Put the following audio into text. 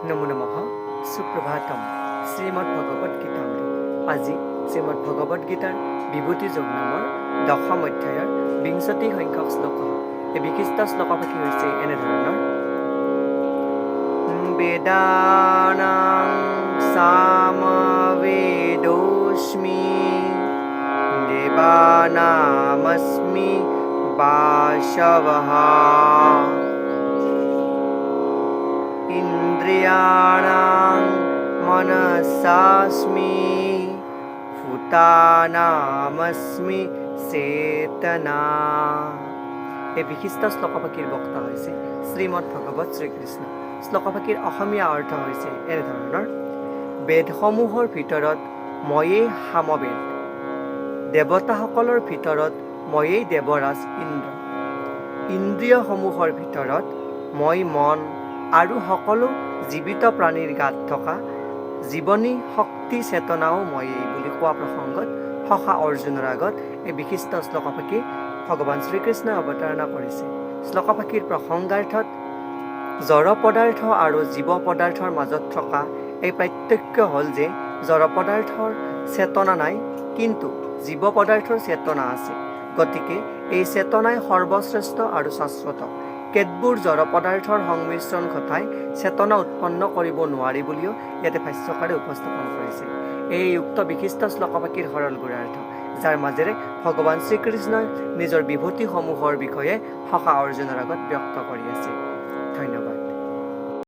নমো নমঃ সুপ্ৰভাতম শ্ৰীমদ্ ভগবত গীতামৃত। আজি শ্ৰীমদ্ ভগবত গীতাৰ বিভূতি যোগ নামৰ দশম অধ্যায়ৰ 20 সংখ্যক শ্লোক। এই বিশিষ্ট শ্লোকপাঠী হৈছে এনেধৰণৰ: বেদানাং সামবেদোস্মি দেবানামস্মি বাসবঃ ইন্দ্ৰিয়াণাং মনসাস্মি ভূতানামস্মি চেতনা। এই বিশিষ্ট শ্লোকপাঠীৰ বক্তা হৈছে শ্ৰীমদ্ ভগৱত শ্ৰীকৃষ্ণ। শ্লোকপাঠীৰ অসমীয়া অৰ্থ হৈছে এনেধৰণৰ: বেদসমূহৰ ভিতৰত ময়েই সামবেদ, দেৱতাসকলৰ ভিতৰত ময়েই দেৱৰাজ ইন্দ্ৰ, ইন্দ্ৰিয়সমূহৰ ভিতৰত মই মন আৰু সকলো জীৱিত প্ৰাণীৰ গাত থকা জীৱনী শক্তি চেতনাও ময়েই বুলি কোৱা প্ৰসংগত সখা অৰ্জুনৰ আগত এই বিশিষ্ট শ্লোকপাঠী ভগৱান শ্ৰীকৃষ্ণই অৱতাৰণা কৰিছে। শ্লোকপাঠীৰ প্ৰসংগাৰ্থত জড় পদাৰ্থ আৰু জীৱ পদাৰ্থৰ মাজত থকা এই পাৰ্থক্য হ'ল যে জড় পদাৰ্থৰ চেতনা নাই, কিন্তু জীৱ পদাৰ্থৰ চেতনা আছে। গতিকে এই চেতনাই সৰ্বশ্ৰেষ্ঠ আৰু শাশ্বত। কেতবোৰ জড় পদাৰ্থৰ সংমিশ্ৰণ ঘটাই চেতনা উৎপন্ন কৰিব নোৱাৰি বুলিও ইয়াতে ভাষ্যকাৰে উপস্থাপন কৰিছে। এই উক্ত বিশিষ্ট শ্লোকপাঠীৰ সৰল গুণাৰ্থ, যাৰ মাজেৰে ভগৱান শ্ৰীকৃষ্ণই নিজৰ বিভূতিসমূহৰ বিষয়ে সখা অৰ্জুনৰ আগত ব্যক্ত কৰি আছে। ধন্যবাদ।